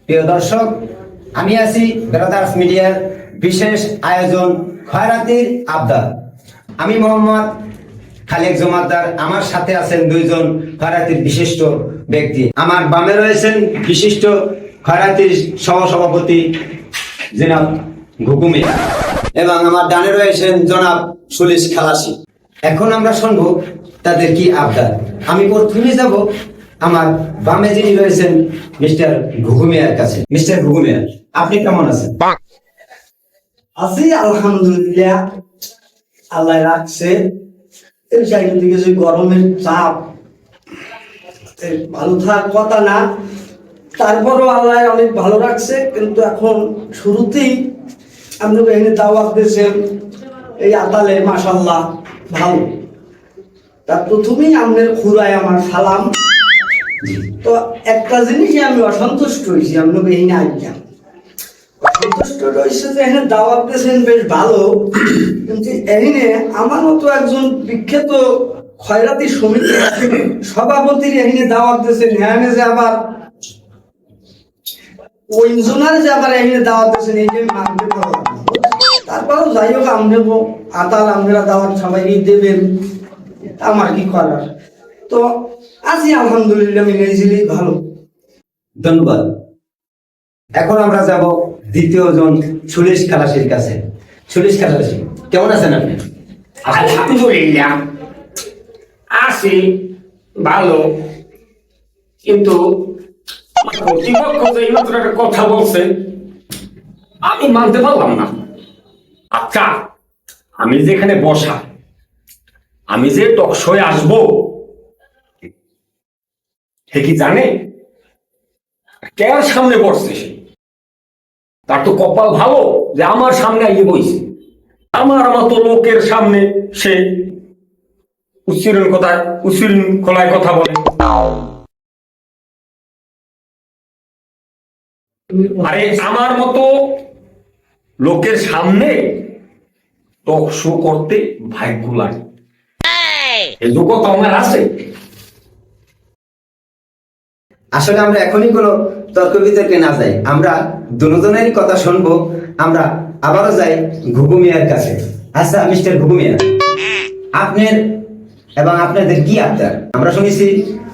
প্রিয় দর্শক, আমি আছি ব্রাদার্স মিডিয়ার বিশেষ আয়োজন খয়রাতির আবদার। আমি মোহাম্মদ খালেক জমাদ্দার। আমার সাথে আছেন দুইজন খয়রাতির বিশিষ্ট ব্যক্তি। আমার বামে রয়েছেন বিশিষ্ট খয়রাতির সহসভাপতি জনাব ঘুঘু মিয়া এবং আমার ডানে রয়েছেন জনাব সুলিশ খালাসি। এখন আমরা শুনবো তাদের কি আবদার। আমি প্রথমে যাব আমার বামে যিনি রয়েছেন মিস্টার ঘুঘু মিয়ার কাছে। মিস্টার ঘুঘু মিয়া, আপনি কেমন আছেন? আছি আলহামদুলিল্লাহ, আল্লাহ রাখছে। এই চারিদিকে যে গরমের চাপ, ভালো থাকার কথা না, তারপরও আল্লাহ অনেক ভালো রাখছে। কিন্তু এখন শুরুতেই আপনি এখানে দাওয়াত দিয়েছেন এই আতালে, মাশাআল্লাহ ভালো। তার প্রথমেই আপনার খুরায় আমার সালাম। তো একটা জিনিসই আমি অসন্তুষ্ট হয়েছি, আপনি এখানে আইলাম অসন্তুষ্ট রয়েছে যে এখানে দাওয়াত দিয়েছেন বেশ ভালো, কিন্তু এখানে আমার মতো একজন বিখ্যাত খয়রাতি সমিতি সভাপতির এখানে দাওয়াত দিয়েছেন, এখানে যে আবার ওই জোনারে যে আবার এখানে দাওয়াত দিয়েছেন, এই যে মানতে পারবো। তারপরেও যাই হোক, আমরা আতাল আমরা দাওয়াত সবাই দেবেন, আমার কি করার। তো আছি আলহামদুলিল্লাহ, মিলেছিলেই ভালো। ধন্যবাদ। এখন আমরা যাব দ্বিতীয় জন সুলিশ খালাসির কাছে। সুলিশ খালাসি, কেমন আছেন আপনি? আলহামদুলিল্লাহ আছি ভালো, কিন্তু কর্তৃপক্ষ যে এইমাত্র একটা কথা বলছে আমি মানতে পারলাম না। আচ্ছা, আমি যেখানে বসা, আমি যে টকশোয় আসবো, সে কি জানে কার সামনে বসছে? সে তার তো কপাল ভালো যে আমার সামনে আইয়ে বইছে। আমার মতো লোকের সামনে সে উচ্ছৃঙ্খলায় কথা বলে। আরে আমার মতো লোকের সামনে টক শো করতে ভাগ্য লাগে, এই যোগ্যতা আমার আছে। আসলে আমরা এখনই কোনো তর্ক বিতর্কে না যাই, আমরা দুজনেরই কথা শুনবো। আমরা আবারও যাই ঘুঘু মিয়ার কাছে। আচ্ছা মিস্টার ঘুঘু মিয়া, আপনার এবং আপনাদের কি আবদার? আমরা শুনেছি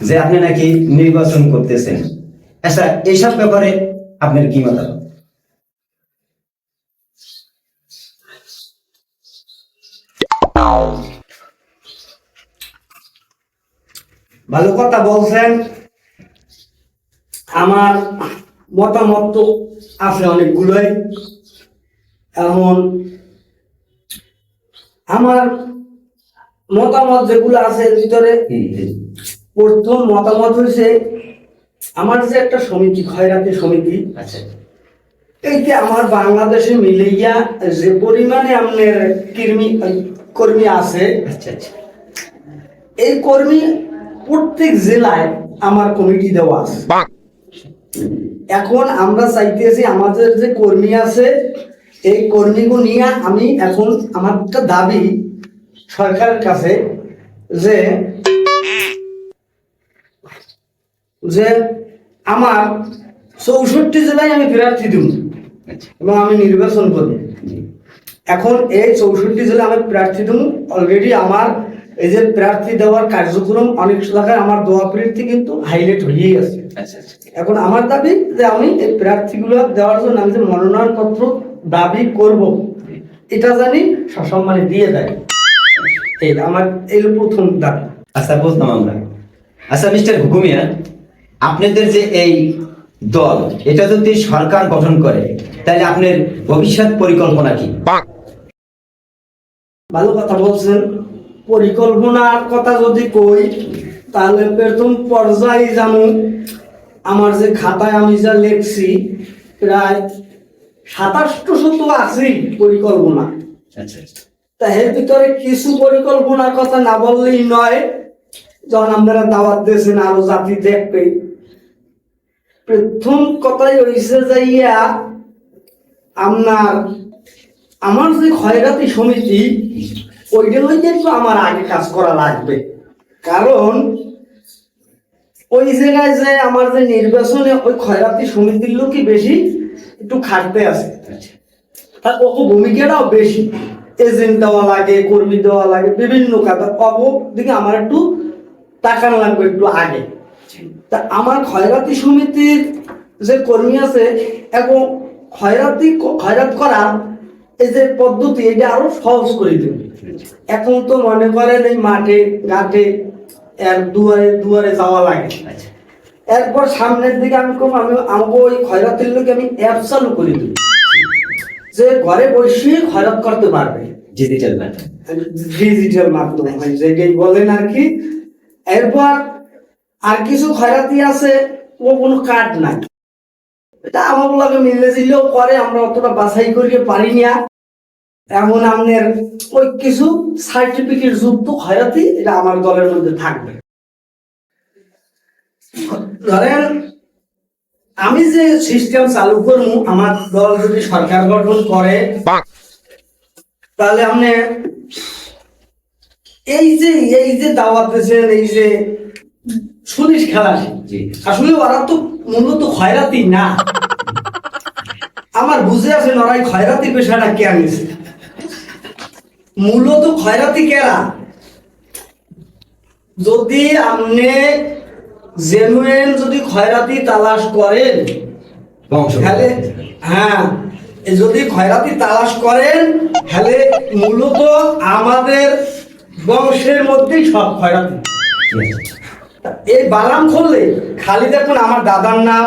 যে আপনি নাকি নির্বাচন করতেছেন। আচ্ছা, এইসব ব্যাপারে আপনার কি মতামত? ভালো কথা বলছেন। আমার মতামত তো আছে অনেকগুলোই। এমন আমার মতামত যেগুলো আছে এর ভিতরে প্রথম মতামত হয়েছে, আমার যে একটা সমিতি, খয়রাতি সমিতি, আচ্ছা, এইতে আমার বাংলাদেশে মিলাইয়া যে পরিমাণে আপনার কর্মী আছে, আচ্ছা আচ্ছা, এই কর্মী প্রত্যেক জেলায় আমার কমিটি দেওয়া আছে। এখন আমরা চাইতেছি আমাদের যে কর্মী আছে, এই কর্মীগুলো নিয়ে আমি এখন আমার একটা দাবি সরকারের কাছে যে যে আমার 64 জেলায় আমি প্রার্থী দিব এবং আমি নির্বাচন করব। এখন এই 64 জেলায় আমি প্রার্থী দেব। অলরেডি আমার এই যে প্রার্থী দেওয়ার কার্যক্রম অনেক জায়গায় আমার দেওয়া প্রার্থী কিন্তু হাইলাইট হয়েই আছে। এখন আমার দাবি যে আমি এই প্রার্থীগুলো দেওয়ার জন্য আমি যে মনোনয়ন পত্র দাবি করব, এটা জানি সসম্মানে দিয়ে দেয়। এই আমার এই প্রথম দাবি। আচ্ছা বুঝলাম আমরা। আচ্ছা মিস্টার ঘুঘু মিয়া, আপনাদের যে এই দল, এটা যদি সরকার গঠন করে তাহলে আপনার ভবিষ্যৎ পরিকল্পনা কি? ভালো কথা বলছেন। পরিকল্পনার কথা যদি কই, তাহলে প্রথম পর্যায়ে যেমন আমার যে খাতায় আমি যা লিখছি, প্রায় 2700 আছে পরিকল্পনা। আচ্ছা, তা এর ভিতরে কিছু পরিকল্পনার কথা না বললেই নয়। যখন আপনারা দাওয়াত দিয়েছেন আরো জাতি দেখবে, প্রথম কথাই হয়েছে যাইয়া আমার যে খয়রাতি সমিতি, ওইটা হইতে একটু আমার আগে কাজ করা লাগবে। কারণ ওই জায়গায় যে আমার যে নির্বাচনে ওই খয়রাতি সমিতির লোকই বেশি একটু খাটতে আছে, তার ভূমিকাটাও বেশি, এজেন্ট দেওয়া লাগে, কর্মী দেওয়া লাগে, বিভিন্ন কাজ দিকে আমার একটু টাকানো লাগবে একটু আগে। তা আমার খয়রাতি সমিতির যে কর্মী আছে এবং খয়রাত করা এই যে পদ্ধতি এটা আরো সহজ করে দেবে। এখন তো মনে করেন এই মাঠে ঘাটে এর দুয়ারে দুয়ারে যাওয়া লাগে, এরপর সামনের দিকে আমি আমাকে ওই খয়রাতের লোক আমি অ্যাপ চালু করে দিই যে ঘরে বসে খয়রাত করতে পারবে, ডিজিটাল মাধ্যম। ডিজিটাল মাধ্যম হয় যেটাই বলেন আর কি। এরপর আর কিছু খয়রাতি আছে ও কোনো কার্ড নাই, এটা আমার লাগে মিলে দিলেও করে, আমরা অতটা বাছাই করিয়ে পারি না। এমন আপনার ওই কিছু সার্টিফিকেট যুক্ত খয়রাতি এটা আমার দলের মধ্যে থাকবে। ধরেন আমি যে সিস্টেম চালু করবো, আমার দল যদি সরকার গঠন করে তাহলে আপনি এই যে দাওয়াত দিয়েছেন, এই যে পুলিশ খেলাসি, আসলে ওরা তো মূলত খয়রাতি না। আমার বুঝে আছে ওরাই খয়রাতি পেশাটা কে আনিছে, মূলত খয়রাতি কেরা। যদি আপনি জেনুইন যদি খয়রাতি তালাশ করেন তাহলে, হ্যাঁ যদি খয়রাতি তালাশ করেন তাহলে মূলত আমাদের বংশের মধ্যেই সব খয়রাতি। এই বালাম খুললে খালি দেখুন আমার দাদার নাম,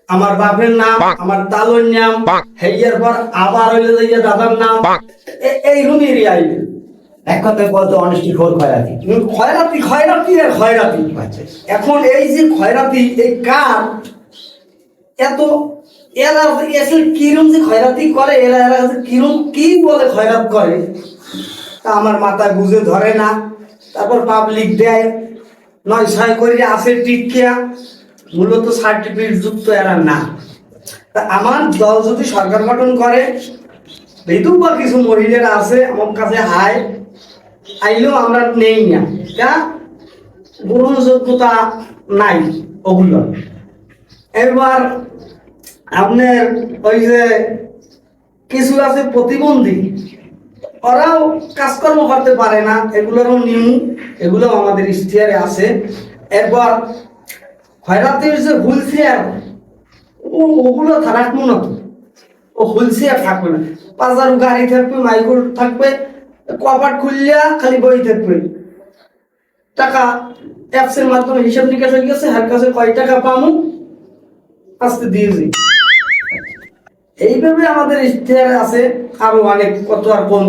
আমার বাপের নাম, আমার তালুর নাম, হেয়ার পর আবার হইলে যাইয়া দাদার নাম, এইরকম এরিয়ায় এক কথায় বলতে অনেস্টি খোর খয়রাতি। খয়রাতি খয়রাতি আর খয়রাতি। এখন এই যে খয়রাতি এই কার এত এরা আসলে কিরম যে খয়রাতি করে, এরা কিরম কি বলে খয়রাত করে তা আমার মাথায় বুঝে ধরে না। তারপর পাবলিক দেয় নয় ছয় করে আছে টিকিয়া, মূলত সার্টিফিকেট যুক্ত এরা না। তা আমার দল যদি সরকার গঠন করে, ভিতু বা কিছু মহিলারা আছে আমার কাছে আইলেও আমরা নেই না, তা গ্রহণযোগ্যতা নাই ওগুলো। এবার আপনার ওই যে কিছু আছে প্রতিবন্ধী, ওরাও কাজকর্ম করতে পারে না, এগুলোরও নিয়ম, এগুলো আমাদের ইশতেহারে আছে। এরপর খয়রাতের যে হুইল চেয়ার ওগুলো রাখবো না, তো ও হুইল চেয়ার থাকবে না, বাজার গাড়ি থাকবে, মাইক্রো থাকবে, কপাট খুললিয়া খালি বই থাকবে, টাকা অ্যাপসের মাধ্যমে হিসাব নিকাশ হয়ে গেছে, হার কাছে কয় টাকা পামু আজকে দিয়েছি। এইভাবে আমাদের ইশতেহারে আছে, আরো অনেক কত আর কোন।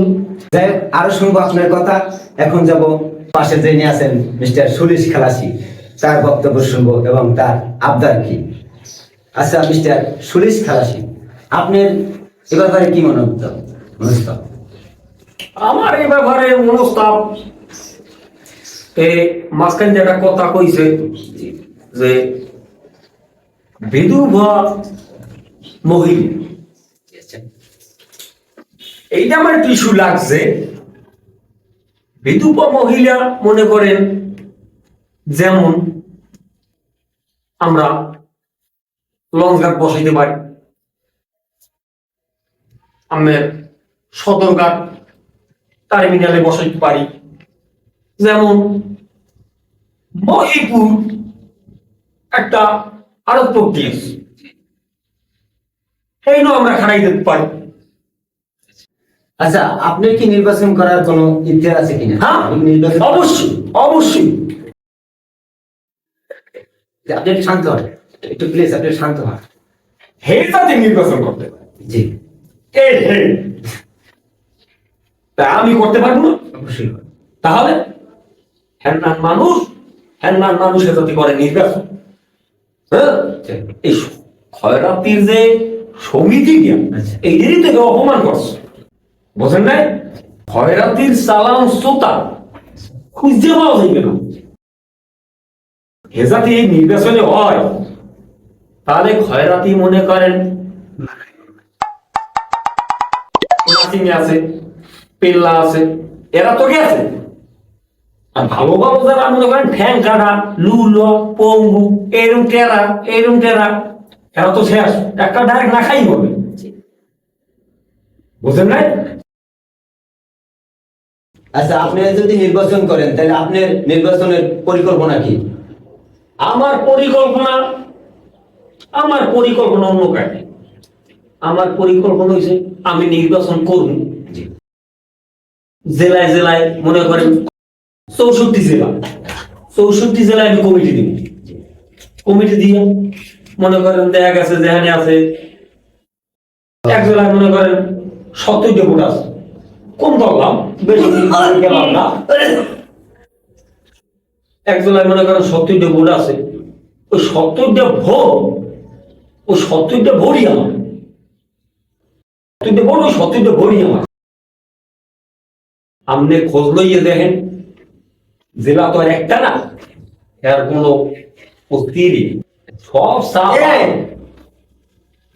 যাই হোক, আরো শুনবো আপনার কথা। এখন যাব পাশে যিনি আছেন মিস্টার সুরেশ খালাসি, তার বক্তব্য শুনবো এবং তার আবদার কি। আচ্ছা মিস্টার সুরেশ খালাসি, আপনার এ ব্যাপারে কি মনোভাব? আমার এই ব্যাপারে মনস্তাপ, এই মাঝখানে একটা কথা কইছে যে বিধবা মহিলা, এইটা আমার একটু ইস্যু লাগছে। বিধবা মহিলা মনে করেন যেমন আমরা লঞ্চ ঘাট বসাইতে পারি, আমাদের সদরঘাট টার্মিনালে বসাইতে পারি, যেমন মহিপুর একটা আরো প্রক্রিয়া এই আমরা খানাই দিতে পারি। আচ্ছা, আপনার কি নির্বাচন করার কোনো ইতিহাস আছে কিনা? হ্যাঁ, অবশ্যই অবশ্যই। আপনি একটু শান্ত হন, একটু প্লিজ আপনি শান্ত হন। হেটাতে নির্বাচন করতে পারি, জি তা আমি করতে পারবো না? অবশ্যই। তাহলে হ্যান্নান মানুষের যাতে করে নির্বাচন। হ্যাঁ, এই খয়রাতির যে সমিতি এইটারই তো অপমান করছে, বোঝেন নাই? খয়রাতির চালান শ্রোতা খুঁজতে পাওয়া যাইবে না। হেজাতে এই নির্বাচনে হয় তাহলে খয়রাতি মনে করেন আছে, পেল্লা আছে, এরা তো গেছে। আর ভালো ভালো যারা মনে করেন ঠ্যাং কাটা লুলো পঙ্গু এরম টেরা এরা তো শেষ, একটা ডাইরেক্ট না খাই হবে, বুঝলেন না? আচ্ছা, আপনি যদি নির্বাচন করেন তাহলে আপনার নির্বাচনের পরিকল্পনা কি? আমার পরিকল্পনা অন্য কাটে। আমার পরিকল্পনা হয়েছে আমি নির্বাচন করব, জেলায় জেলায় মনে করেন 64 জেলায় আমি কমিটি দিব। কমিটি দিয়ে মনে করেন দেখা গেছে যেখানে আছে এক জেলায় মনে করেন 70টা ভোট আছে, কম ধরলাম, বেশি গেলাম না, এক জেলায় মনে করেন 70টা ভোট আছে, ওই 70টা ভোটই আমার, 70টা ভোট ওই 70টা ভোটই আমার। আপনি খোঁজ লইয়ে দেখেন, জেলা তো আর একটা না, এর কোনো অস্থিরই সব সাফ।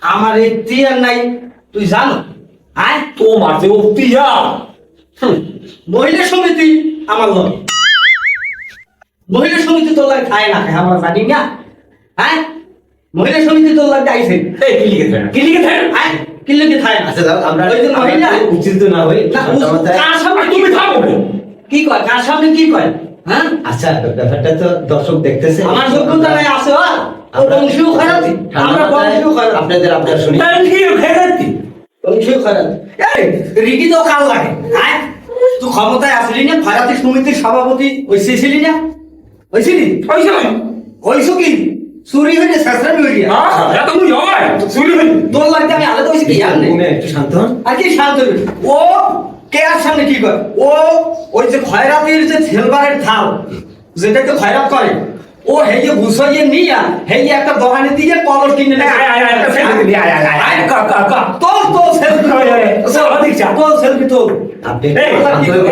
আমার এই টিয়ার নাই তুই জানো? হ্যাঁ, তোমার যে অক্তিয়ার, মহিলা সমিতি আমার লোক, মহিলা সমিতি তোর লাগে খায় না খায় আমরা জানি না। হ্যাঁ, মহিলা সমিতি তোর লাগে আইছে, এই কি লিখে থাকেন, হ্যাঁ কি লিখে খায় না? আচ্ছা দাও, আমরা ওই যে মহিলা উচিত না হই না, মাথায়। কার সামনে তুমি থাকো না। কি কয়, কার সামনে কি কয়? হ্যাঁ, আচ্ছা, ব্যাপারটা তো দর্শক দেখতেছে। আমার যোগ্যতা নাই আছে ও বংশীয় খারাপ, আমরা বংশীয় খারাপ, আপনাদের শুনি। থ্যাংক ইউ খেলাতি বংশীয় খারাপ। এই রিকি তো কাল লাগে, হ্যাঁ তুই ক্ষমতায় আসলি না, ভারতীয় সমিতির সভাপতি হইছিলি না? হইছিলি? হইছো কি? চুরি হইলে শাস্ত্রামি হইলি? এত মুই হয় চুরি হই তোর লাগতে আমি আলাদা হইছি কি জানি? তুমি একটু শান্ত হন। আর কি শান্ত হবি? ও কে আর সামনে কি করে? ও ওই যে খয়রাতির যে সিলভারের থাল যেটাকে খয়রাত করে, ও হেয়ে বুঝাইয়ে নিয়া হেয়ে একটা দোকানে দিয়ে কলর কিনে নেয়। তোর সেলফি তোর সেলফি তোর। আপনি শান্ত হয়ে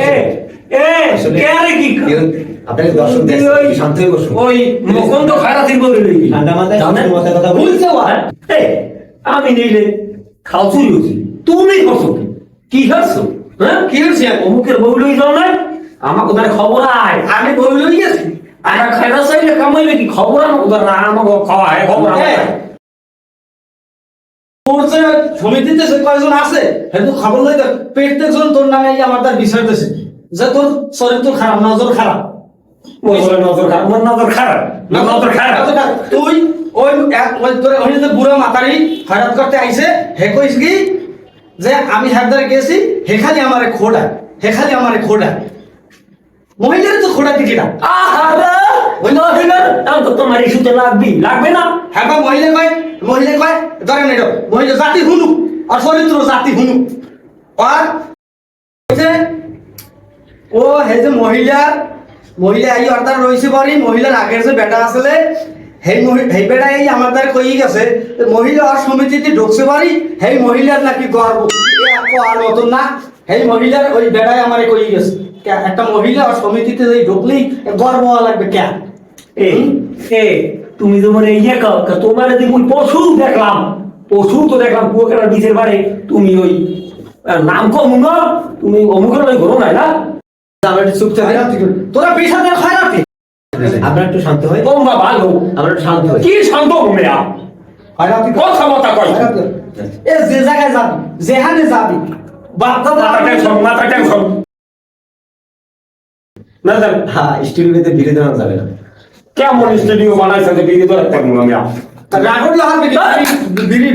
বসুন। আপনাকে দর্শক দেখছে, একটু শান্ত হয়ে বসুন। ওই মুকুন্দ খারাতির বলে লইবি ঠান্ডা মাথায় সত্যি কথা বলুন। বুঝতে পার? আমি নিলে খাও চুরি হচ্ছি, তুমি করছো কি করছো? হ্যাঁ, কি হয়েছে? অমুকের বউ লই যাও না, আমার কোথায় খবর আয়, আমি বই লই গেছি। আর খাইনা চাইলে কামাইলে কি খবর আমার কোথায় আমাকে খাওয়া হয় খবর আমার। তোর যে সমিতিতে যে কয়জন আছে সেটা খবর লই দেখ, প্রত্যেকজন তোর নামে এই আমার তার বিষয় দিয়েছে যে তোর চরিত্র খারাপ, নজর খারাপ। নজর খারাপ, আমার নজর খারাপ, নজর খারাপ। তুই ওই তোর ওই যে বুড়ো মাতারি হঠাৎ করতে আইছে, হে কইস কি যে আমি হায়দারে গেছি, হেখালি আমারে খোড়া মহিলার তো খোড়া দিকে না। আহারে ওই মহিলা তাও তো তোমার ইস্যুতে লাগবে না। হ্যাঁ বা মহিলা কয় ধরেন এটা মহিলা জাতি হুনু আর চরিত্র জাতি হুনু। আর ও হে যে মহিলা এই অর্ডার রয়েছে বাড়ি, মহিলার আগের যে বেটা আসলে হেই বেটা এই আমার দ্বারা কই গেছে মহিলা আর সমিতিতে ঢুকছে বাড়ি, হেই মহিলার নাকি গর্ব আর মতন না, হেই মহিলার ওই বেটাই আমারে কই গেছে একটা মহিলা আর সমিতিতে যে ঢুকলেই গর্ব হওয়া লাগবে কে? তুমি তোমার ইয়ে তোমার যদি ওই পশু দেখলাম কুয়াকাটার বিচের বাড়ি, তুমি ওই নাম কম না, তুমি অমুকের ওই ঘোরো নাই না। আমরা একটু চুপ থাকি। তোরা বিষাদের খারাপি। আপনারা একটু শান্ত হই। তোমরা ভালো, আমরা একটু শান্ত হই। কি শান্ত হবে না, কথা মতা কয় এ যে জায়গায় যাবি, যেখানে যাবি মাথা টেনশন না জান। হ্যাঁ, স্টুডিওতে ভিড়ে দেওয়া যাবে না। কেমন স্টুডিও বানাইছে যে বিয়ে ধরে থাকবো আমি। রাগুন হারবে কি?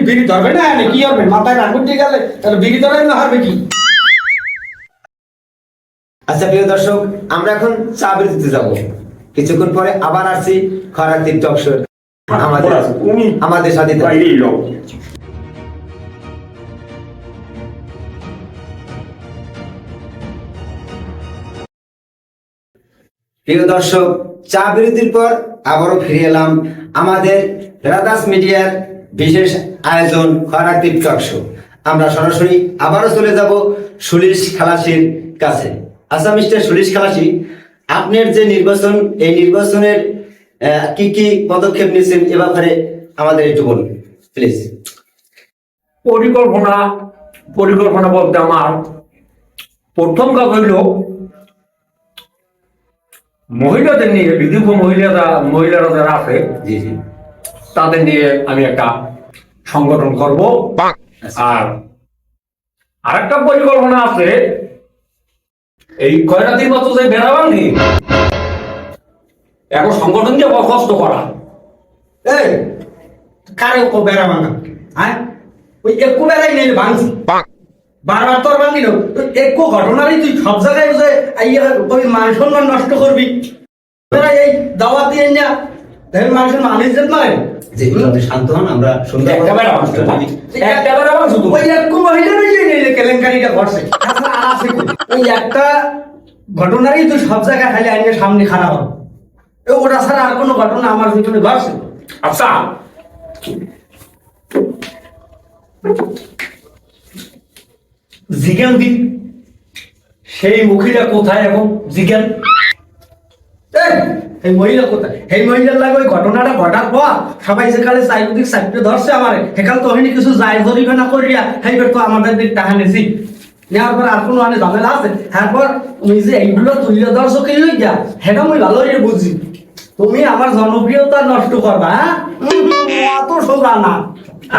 বিড়ি ধরবে না, কি হবে মাথায় রাগুন দিয়ে গেলে তাহলে বিড়ি ধরে না হারবে কি? আচ্ছা প্রিয় দর্শক, আমরা এখন চা বিরতিতে যাব। কিছুক্ষণ পরে আবার আসছি খয়রাতির টক শো আমাদের সাথে। প্রিয় দর্শক, চা বিরতির পর আবারও ফিরে এলাম আমাদের রাদাস মিডিয়ার বিশেষ আয়োজন খয়রাতির টক শো। আমরা সরাসরি আবারও চলে যাব সুলিশ খালাসির কাছে। আচ্ছা মিস্টার সুলিশ খালাসি, আপনার যে নির্বাচন, এই নির্বাচনের কি কি পদক্ষেপ নিয়েছেন এ ব্যাপারে আমাদের একটু বলুন প্লিজ। পরিকল্পনা বলতে আমার প্রথম কাজ হইল মহিলাদের নিয়ে বিধবা মহিলারা যারা আছে জি জি তাদের নিয়ে আমি একটা সংগঠন করব। আর আরেকটা পরিকল্পনা আছে, এই খয়রাতির মতো যে বেড়া বান্ধি এখন সংগঠন দিয়ে বরখাস্ত করা। এই কারে ও বেড়া ভাঙা, হ্যাঁ ওই একটু বেড়াই নেই ভাঙছি বারবার তোর ভাঙি না একটু ঘটনারই তুই সব জায়গায় যে ওই মান সম্মান নষ্ট করবি। তোরা এই দাওয়াত দিয়ে না তাহলে মানুষের মান ইজ্জত নয়। জি আপনি শান্ত হন, আমরা সুন্দর একটা বেড়া বাঁধছো না? একটা বেড়া বাঁধছো তুমি? ওই একটু মহিলা মিলিয়ে নিলে কেলেঙ্কারিটা ঘটছে। তাছাড়া আর আছে কই? ওই একটা ঘটনারই তুই সব জায়গায় খালি আইনের সামনে খারাপ হবে। ওটা ছাড়া আর কোনো ঘটনা আমার ভিতরে ঘটছে? আচ্ছা, জিজ্ঞান দি সেই মুখিরা কোথায় এখন? জিজ্ঞান এই মহিলা কোথায়? এই মহিলার লাগে ওই ঘটনাটা ঘটার পর সবাই যেখানে সাইকুদিক সাইডে ধরছে আমার সেখানে তো হয়নি কিছু যায় ধরিবে না করিয়া সেইবার তো আমাদের দিক টাকা নেছি নেওয়ার পর আর কোনো অনেক ঝামেলা আছে। তারপর তুমি যে এইগুলো তুলিয়া দর্শক গিয়া সেটা আমি ভালো বুঝি। তুমি আমার জনপ্রিয়তা নষ্ট করবা, হ্যাঁ? অত সোজা না।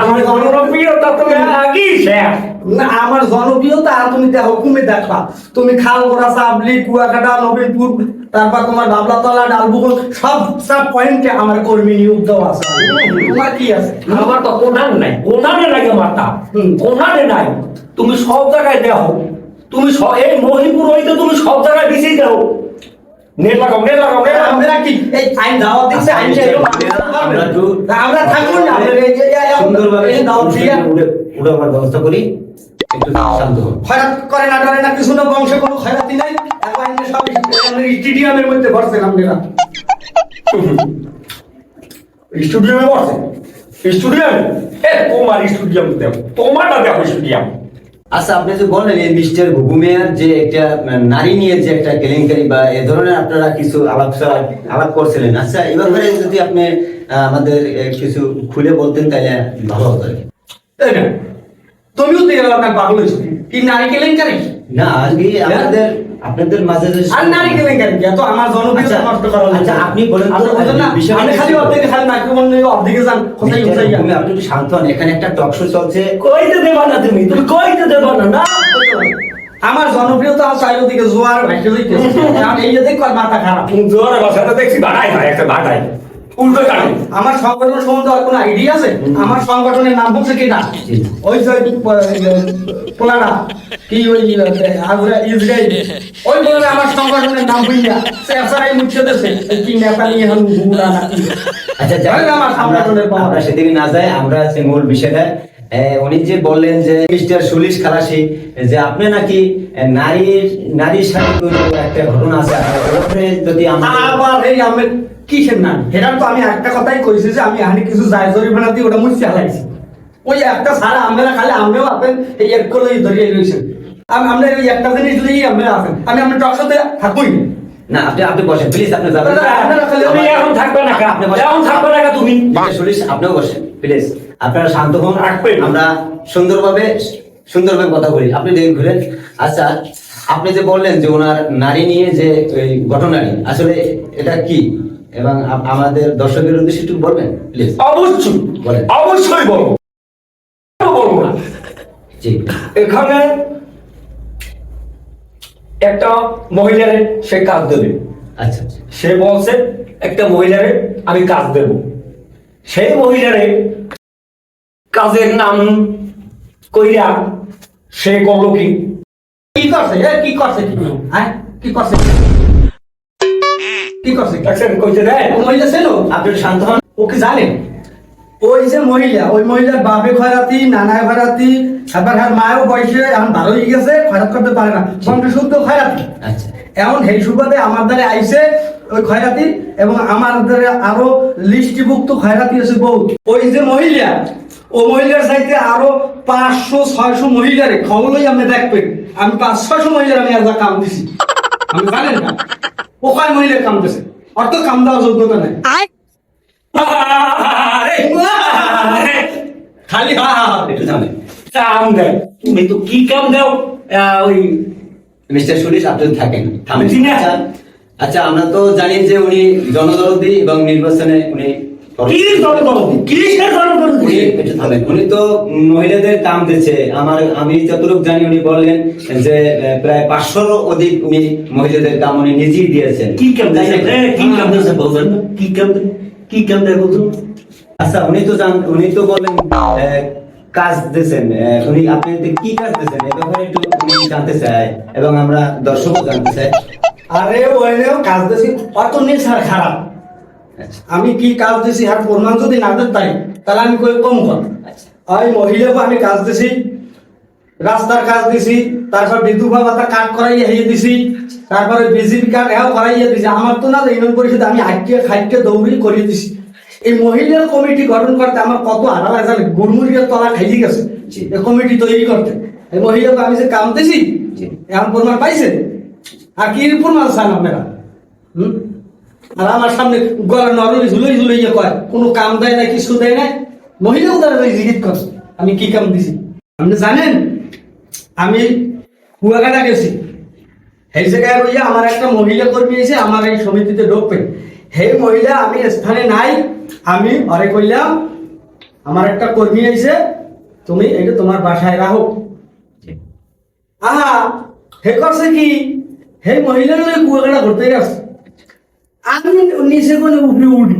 আমার জনপ্রিয়তা তো আগেই শেষ। না, আমার জনপ্রিয়তা আর তুমি দেখো কমে দেখবা। তুমি খালগোড়া চাবলি কুয়াকাটা নবীনপুর তারপর তোমার বাবলাতলা ডালবুকুল সব পয়েন্টে আমার কর্মী নিয়োগ দেওয়া আছে। তোমার কি আছে? আমার তো কোনার নাই, কোনারে লাগে মাথা, কোনারে নাই। তুমি সব জায়গায় দেখো, তুমি এই মহিপুর হইতে তুমি সব জায়গায় বেশি দেখো। নেট লাগাও, নেট লাগাও, নেট লাগাও। আমরা কি এই আইন দাওয়াত দিচ্ছে আইন আমরা থাকবো না সুন্দরভাবে দাওয়াত দিয়া উড়াবার ব্যবস্থা করি, একটু শান্ত হন। খয়রাত করে না করে না কিছু না, বংশে কোনো খয়রাতি নাই। এখন আইনে সব স্টেডিয়ামের মধ্যে বসছেন আপনারা। স্টুডিয়ামে বসে, স্টুডিয়ামে তোমার স্টুডিয়াম দেখো, তোমারটা দেখো স্টুডিয়াম। আচ্ছা, আপনি যে বললেন এই মিস্টার ঘুঘুমিয়ার যে একটা নারী নিয়ে যে একটা কেলেঙ্কারি বা এ ধরনের আপনারা কিছু আলাপ করছিলেন, আচ্ছা এই ব্যাপারে যদি আপনি আমাদের কিছু খুলে বলতেন তাহলে ভালো হতো। তুমিও তো এরকম পাগল হয়েছো কি নারী কেলেঙ্কারি? না আজকে আপনাদের মাঝে যে আর নারী কেলেঙ্কারি তো আমার জনপ্রিয়তা নষ্ট করা হলো। আচ্ছা আপনি বলেন তো আমি খালি অর্ধেকে খালি মাইক্রোফোন নিয়ে অর্ধেকে যান কোথায় কোথায় আপনি একটু শান্ত হন, এখানে একটা টক শো চলছে। কইতে দেবা না তুমি কইতে দেবা না। না আমার জনপ্রিয়তা চারিদিকে জোয়ার ভাইকে লইতেছে। আমি এই যে দেখো আর মাথা খারাপ। জোরে বাসাটা দেখছি ভাড়াই হয়, একটা ভাড়াই উল্টো কাটে। আমার সংগঠন সম্বন্ধে আর কোনো আইডিয়া আছে? আমার সংগঠনের নাম হচ্ছে কি না ওই যে পোলারা কি ওই ইসরায়েল ওই বলে আমার সংগঠনের নাম হইয়া সেসারাই মুছে দেশে কি নেপালি এখন ঘুরা না। আচ্ছা যাই হোক, আমার সংগঠনের আমরা সেদিকে না যাই, আমরা আছে মূল বিষয়টা। উনি যে বললেন যে মিস্টার সুলিশ খালাসি যে আপনি নাকি নারীর সাথে কোনো একটা ঘটনা আছে, যদি আবার এই আমি কিসের নাম সেটা তো আমি একটা কথাই কইছি যে আমি এখানে কিছু যায় জরিমানা দিয়ে ওটা মুছে হালাইছি। ওই একটা সারা আমরা খালি আমরাও আছেন এই এক করে ধরিয়ে রয়েছেন। আমরা ওই একটা জিনিস দিয়েই আমরা আছেন। আমি আপনার টক সাথে থাকবোই না। আপনি বসেন প্লিজ, আপনি যাবেন না। তুমি এখন থাকবে না, আপনি বসেন। এখন থাকবে না তুমি। মিস্টার সুলিশ আপনিও বসেন প্লিজ, আপনারা শান্ত হন, রাখবেন। আমরা সুন্দরভাবে কথা বলি। আপনি দেখে ঘুরেন। আচ্ছা, আপনি যে বললেন যে ওনার নারী নিয়ে যে ওই ঘটনাটি আসলে এটা কি, এবং আমাদের দর্শকের উদ্দেশ্যে একটু বলবেন প্লিজ। অবশ্যই বলেন। অবশ্যই বলবো, বলবো না। জি এখানে একটা মহিলারে সে কাজ দেবে। আচ্ছা আচ্ছা সে বলছে একটা মহিলারে আমি কাজ দেব। সেই মহিলারে কাজের নাম কইরা সে করলো কি কি করছে কি করছে হ্যাঁ কি করছে কি করছে দেখছেন কইতে দেয়। ও মহিলা ছিল আপনি একটু শান্ত হন। ও কি জানেন ওই যে মহিলা ওই মহিলার বাপে খয়রাতি নানায় খয়রাতি আবার আর মায়েও বয়সে এখন ভালো হয়ে গেছে খয়রাত করতে পারে না সঙ্গে শুদ্ধ খয়রাতি। আচ্ছা এমন সেই সুবাদে আমার দ্বারা আইসে ওই খয়রাতি এবং আমার দ্বারা আরো লিস্টিভুক্ত খয়রাতি আছে বহু। ওই যে মহিলা ও মহিলার চাইতে আরো 500-600 মহিলারে খবরই আপনি দেখবেন। আমি 500-600 মহিলার আমি আলাদা কাম দিছি। আমি জানেন না ও কয় মহিলার কাম দিছে অর্থ কাম দেওয়ার যোগ্যতা নাই। খালি হা হা হা একটু থামেন। কাম দেয় তুমি তো কি কাম দাও? ওই মিস্টার সুলিশ আপনি থাকেন থামেন। জি না। আচ্ছা, আচ্ছা, আমরা তো জানি যে উনি জনদরদি এবং নির্বাচনে উনি কি জনগণতি কিসের জনগণতি একটু থামেন। উনি তো মহিলাদের কাম দিচ্ছে। আমি যতটুকু জানি উনি বললেন যে প্রায় 500 অধিক উনি মহিলাদের কাম উনি নিজেই দিয়েছেন। কি কাম দিয়েছে কি কাম দিয়েছে বলবেন না? কি কাম দেয় বলুন? আচ্ছা, উনি তো বললেন কাজ দিয়েছেন। উনি আপনি কি কাজ দিয়েছেন এ ব্যাপারে একটু উনি জানতে চাই এবং আমরা দর্শকও জানতে চাই। আরে ওইলেও কাজ দিছি অত নেশার খারাপ। আচ্ছা আমি কি কাজ দিছি আর প্রমাণ যদি না দিতে পারি তাহলে আমি কই কম কর। আচ্ছা ওই মহিলাকে আমি কাজ দিছি, রাস্তার কাজ দিছি, তারপর বিধবা ভাতা কাট করাইয়া হইয়ে দিছি, তারপরে বিজেপি কার্ড এও করাইয়া দিছি। আমার তো না ইউনিয়ন পরিষদে আমি হাইটে খাইটে দৌড়ি করিয়ে দিছি। এই মহিলা কমিটি গঠন করতে আমার কত আড়া জানে গুড়মুড়িয়ে তলা খাইয়ে গেছে জি। এই কমিটি তৈরি করতে। এই মহিলাকে আমি যে কাম দিছি জি। এখন প্রমাণ পাইছে আর কি প্রমাণ চান আপনারা? আর আমার সামনে গলা নরলি ঝুলাইয়া কয় কোনো কাম দেয় না, কিছু দেয় না। মহিলাও তারা জিজ্ঞেস করছে আমি কি কাম দিছি। আপনি জানেন আমি কুয়াকাটা গেছি, এই জায়গায় বইয়া আমার একটা মহিলা কর্মী এসে আমার এই সমিতিতে ঢুকবে। হে মহিলা আমি স্থানে নাই, আমি অরে কইলাম আমার একটা কর্মী এসে তুমি এটা তোমার বাসায় রাখো। আহা হে করছে কি হে মহিলা কুয়াকাটা ঘুরতে গেছে, আমি নিচে কোনে উঠে উঠি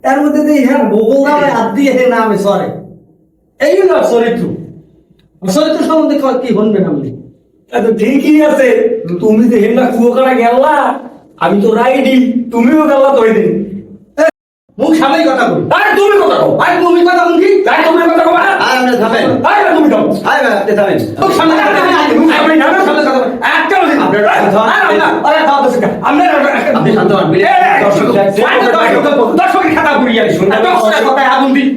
তার মধ্যে দিয়ে হ্যাঁ গোগল নামে হাত দিয়ে হে নামে সরে। এই না চরিত্র সম্বন্ধে কি শুনবেন আপনি? ঠিকই আছে, তুমি যে হেমলা কুয়োকাটা গেলা আমি তো রাইডি, তুমিও গেলা তো ওই দিন। মুখ সামনেই কথা বলি। আরে তুমি কথা কও, আরে তুমি কথা বলি তাই তুমি কথা কও। আর আপনি থামেন। আরে তুমি দাও, আরে আপনি থামেন। মুখ সামনে কথা বলি। আমি না সামনে কথা বলি। একটা বলি না আপনারা আরে দাও তো সেটা আমরা আপনি শান্ত হন। দর্শক দর্শকের খাতা পুড়িয়ে আনি শুনুন দর্শকের কথায় আগুন দিই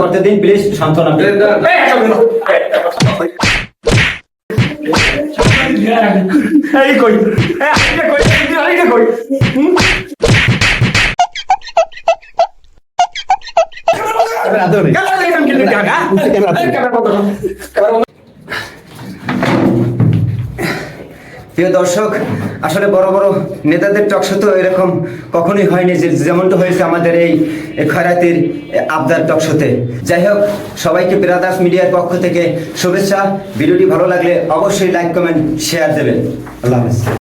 করতে দিন প্লিজ, শান্ত হন আপনি। এই কই এই কই এই কই প্রিয় দর্শক, আসলে বড় বড় নেতাদের টকশো তো এরকম কখনোই হয়নি যে যেমনটা হয়েছে আমাদের এই খয়রাতির আবদার টকশোতে। যাই হোক, সবাইকে ব্রাদার্স মিডিয়ার পক্ষ থেকে শুভেচ্ছা। ভিডিওটি ভালো লাগলে অবশ্যই লাইক, কমেন্ট, শেয়ার দেবেন। আল্লাহ হাফেজ।